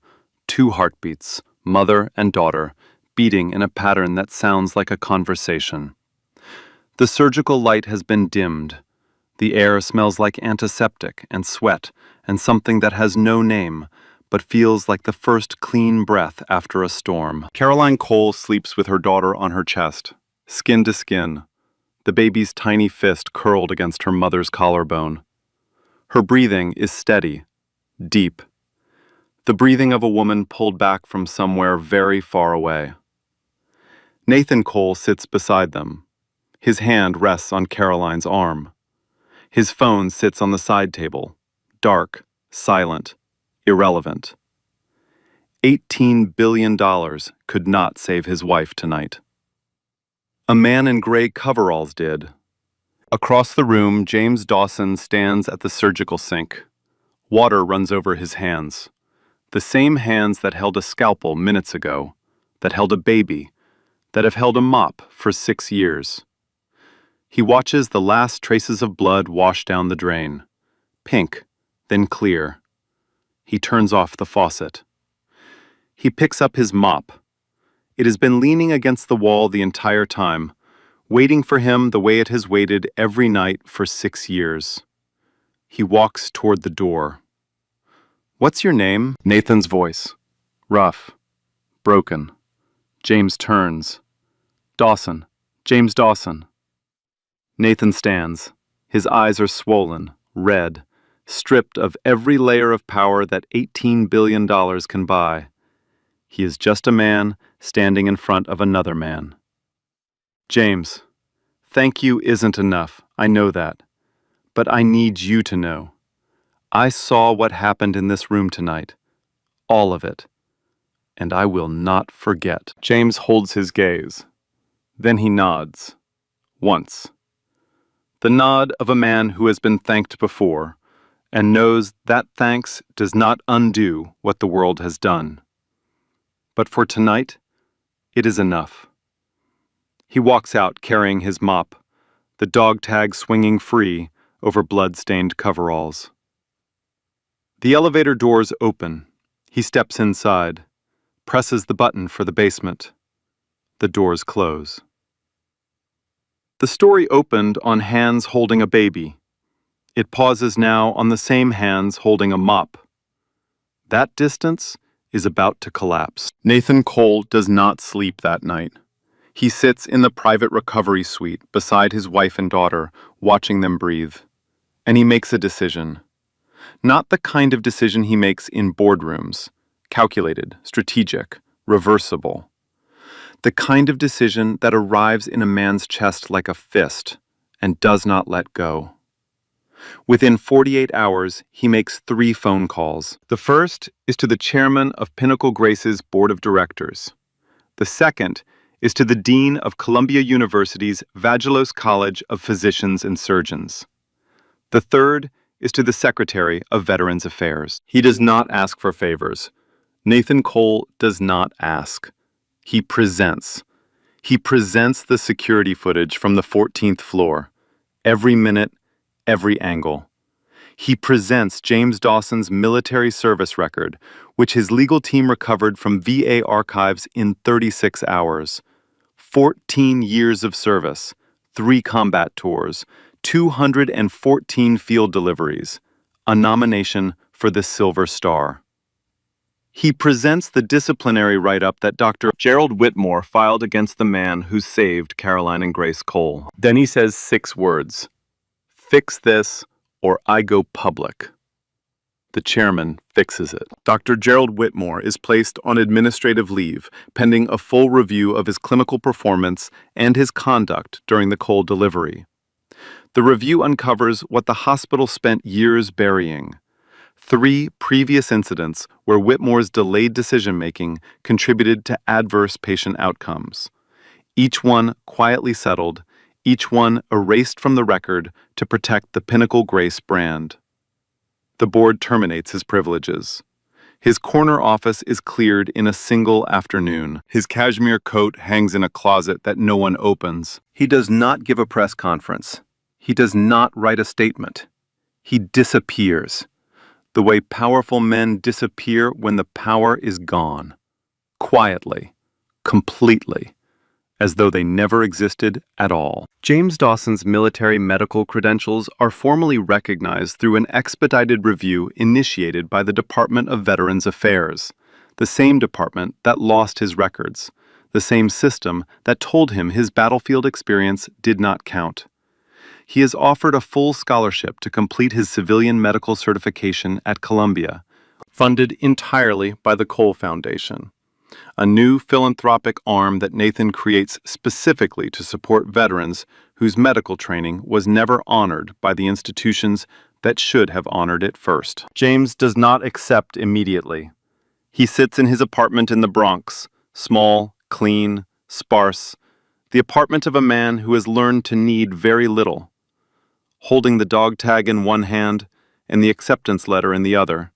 2 heartbeats, mother and daughter, beating in a pattern that sounds like a conversation. The surgical light has been dimmed. The air smells like antiseptic and sweat and something that has no name, but feels like the first clean breath after a storm. Caroline Cole sleeps with her daughter on her chest, skin to skin, the baby's tiny fist curled against her mother's collarbone. Her breathing is steady, deep. The breathing of a woman pulled back from somewhere very far away. Nathan Cole sits beside them. His hand rests on Caroline's arm. His phone sits on the side table, dark, silent, irrelevant. $18 billion could not save his wife tonight. A man in gray coveralls did. Across the room, James Dawson stands at the surgical sink. Water runs over his hands. The same hands that held a scalpel minutes ago, that held a baby, that have held a mop for 6 years. He watches the last traces of blood wash down the drain. Pink, then clear. He turns off the faucet. He picks up his mop. It has been leaning against the wall the entire time, waiting for him the way it has waited every night for 6 years. He walks toward the door. "What's your name?" Nathan's voice. Rough. Broken. James turns. "Dawson. James Dawson." Nathan stands. His eyes are swollen, red, stripped of every layer of power that $18 billion can buy. He is just a man standing in front of another man. "James, thank you isn't enough, I know that. But I need you to know. I saw what happened in this room tonight. All of it. And I will not forget." James holds his gaze. Then he nods. Once. The nod of a man who has been thanked before, and knows that thanks does not undo what the world has done. But for tonight, it is enough. He walks out carrying his mop, the dog tag swinging free over blood-stained coveralls. The elevator doors open. He steps inside, presses the button for the basement. The doors close. The story opened on hands holding a baby. It pauses now on the same hands holding a mop. That distance is about to collapse. Nathan Cole does not sleep that night. He sits in the private recovery suite beside his wife and daughter, watching them breathe. And he makes a decision. Not the kind of decision he makes in boardrooms, calculated, strategic, reversible. The kind of decision that arrives in a man's chest like a fist and does not let go. Within 48 hours, he makes 3 phone calls. The first is to the chairman of Pinnacle Grace's board of directors. The second is to the dean of Columbia University's Vagelos College of Physicians and Surgeons. The third is to the secretary of Veterans Affairs. He does not ask for favors. Nathan Cole does not ask. He presents. He presents the security footage from the 14th floor. Every minute, every angle. He presents James Dawson's military service record, which his legal team recovered from VA archives in 36 hours. 14 years of service, 3 combat tours, 214 field deliveries, a nomination for the Silver Star. He presents the disciplinary write-up that Dr. Gerald Whitmore filed against the man who saved Caroline and Grace Cole. Then he says 6 words: "Fix this, or I go public." The chairman fixes it. Dr. Gerald Whitmore is placed on administrative leave, pending a full review of his clinical performance and his conduct during the Cole delivery. The review uncovers what the hospital spent years burying: 3 previous incidents where Whitmore's delayed decision-making contributed to adverse patient outcomes. Each one quietly settled, each one erased from the record to protect the Pinnacle Grace brand. The board terminates his privileges. His corner office is cleared in a single afternoon. His cashmere coat hangs in a closet that no one opens. He does not give a press conference. He does not write a statement. He disappears, the way powerful men disappear when the power is gone. Quietly, completely, as though they never existed at all. James Dawson's military medical credentials are formally recognized through an expedited review initiated by the Department of Veterans Affairs, the same department that lost his records, the same system that told him his battlefield experience did not count. He is offered a full scholarship to complete his civilian medical certification at Columbia, funded entirely by the Cole Foundation, a new philanthropic arm that Nathan creates specifically to support veterans whose medical training was never honored by the institutions that should have honored it first. James does not accept immediately. He sits in his apartment in the Bronx, small, clean, sparse, the apartment of a man who has learned to need very little, holding the dog tag in one hand and the acceptance letter in the other.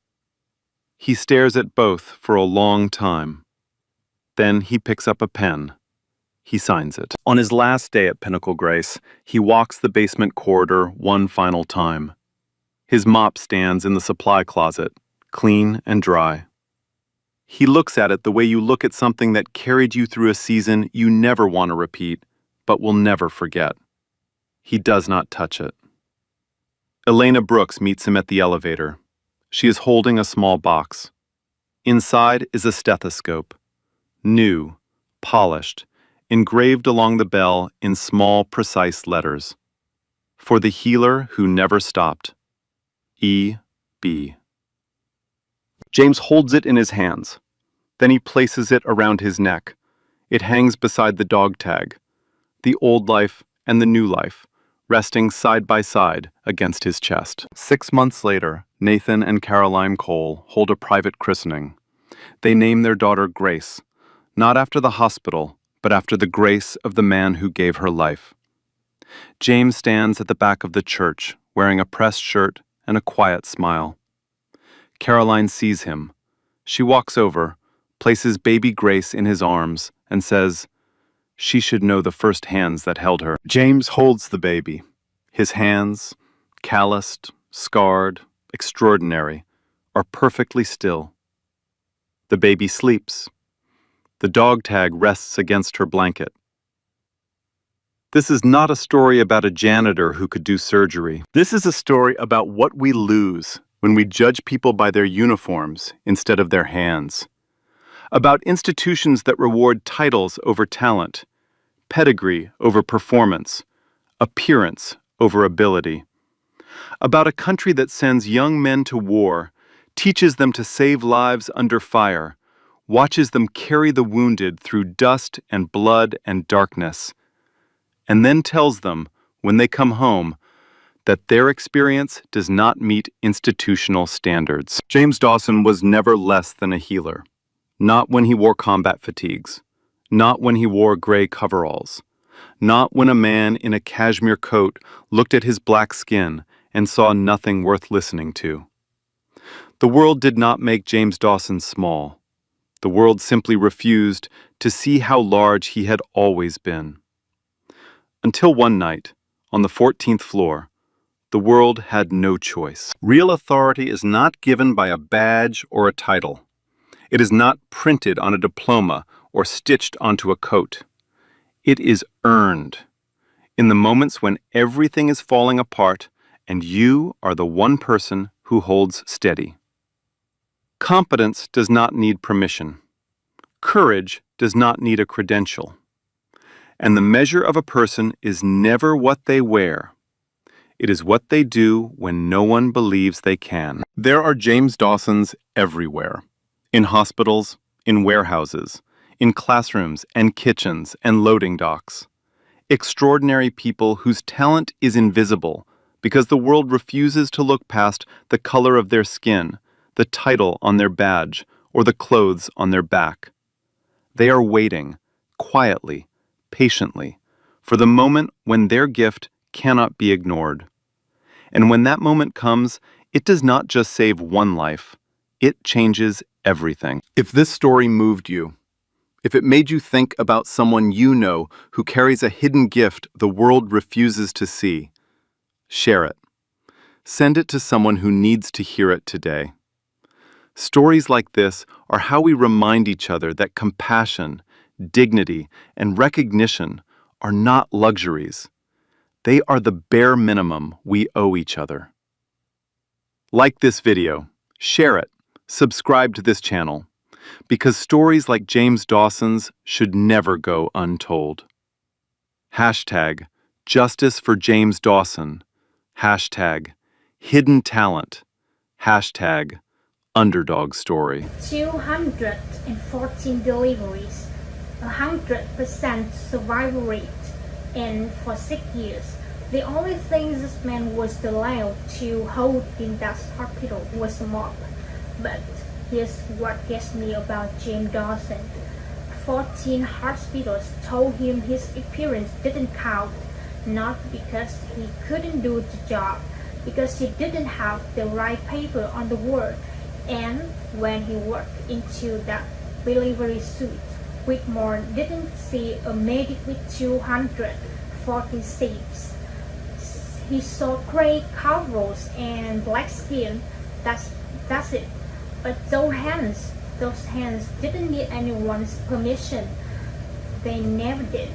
He stares at both for a long time. Then he picks up a pen. He signs it. On his last day at Pinnacle Grace, he walks the basement corridor one final time. His mop stands in the supply closet, clean and dry. He looks at it the way you look at something that carried you through a season you never want to repeat, but will never forget. He does not touch it. Elena Brooks meets him at the elevator. She is holding a small box. Inside is a stethoscope. New, polished, engraved along the bell in small, precise letters. For the healer who never stopped. E.B. James holds it in his hands. Then he places it around his neck. It hangs beside the dog tag, the old life and the new life, resting side by side against his chest. 6 months later, Nathan and Caroline Cole hold a private christening. They name their daughter Grace, not after the hospital, but after the grace of the man who gave her life. James stands at the back of the church, wearing a pressed shirt and a quiet smile. Caroline sees him. She walks over, places baby Grace in his arms, and says, she should know the first hands that held her. James holds the baby. His hands, calloused, scarred, extraordinary, are perfectly still. The baby sleeps. The dog tag rests against her blanket. This is not a story about a janitor who could do surgery. This is a story about what we lose when we judge people by their uniforms instead of their hands. About institutions that reward titles over talent, pedigree over performance, appearance over ability. About a country that sends young men to war, teaches them to save lives under fire, watches them carry the wounded through dust and blood and darkness, and then tells them, when they come home, that their experience does not meet institutional standards. James Dawson was never less than a healer. Not when he wore combat fatigues. Not when he wore gray coveralls. Not when a man in a cashmere coat looked at his black skin and saw nothing worth listening to. The world did not make James Dawson small. The world simply refused to see how large he had always been. Until one night, on the 14th floor, the world had no choice. Real authority is not given by a badge or a title. It is not printed on a diploma or stitched onto a coat. It is earned in the moments when everything is falling apart and you are the one person who holds steady. Competence does not need permission. Courage does not need a credential. And the measure of a person is never what they wear. It is what they do when no one believes they can. There are James Dawsons everywhere. In hospitals, in warehouses, in classrooms and kitchens and loading docks. Extraordinary people whose talent is invisible because the world refuses to look past the color of their skin, the title on their badge, or the clothes on their back. They are waiting, quietly, patiently, for the moment when their gift cannot be ignored. And when that moment comes, it does not just save one life, it changes everything. If this story moved you, if it made you think about someone you know who carries a hidden gift the world refuses to see, share it. Send it to someone who needs to hear it today. Stories like this are how we remind each other that compassion, dignity, and recognition are not luxuries. They are the bare minimum we owe each other. Like this video, share it, subscribe to this channel, because stories like James Dawson's should never go untold. Hashtag Justice for James Dawson. Hashtag Hidden Talent. Hashtag Underdog Story. 214 deliveries, 100% survival rate, and for 6 years, the only thing this man was allowed to hold in that hospital was a mop. But here's what gets me about James Dawson. 14 hospitals told him his experience didn't count, not because he couldn't do the job, because he didn't have the right paper on the ward. And when he walked into that delivery suite, Whitmore didn't see a medic with 240 saves. He saw gray coveralls and black skin. That's it. But those hands didn't need anyone's permission. They never did.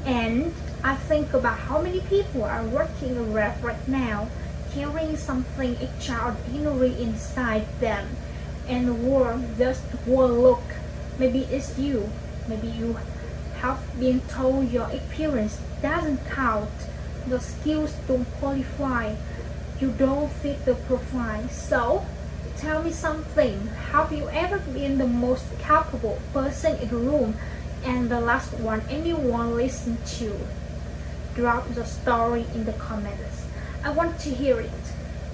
And I think about how many people are working a rep right now, carrying something extraordinary inside them, and the world just won't look. Maybe it's you. Maybe you have been told your experience doesn't count, your skills don't qualify, you don't fit the profile. So, tell me something. Have you ever been the most capable person in the room and the last one anyone listened to? Drop the story in the comments. I want to hear it.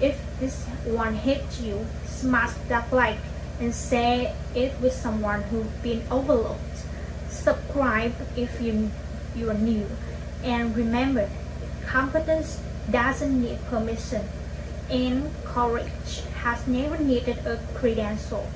If this one hit you, smash that like and share it with someone who's been overlooked. Subscribe if you are new. And remember, competence doesn't need permission, and courage has never needed a credential.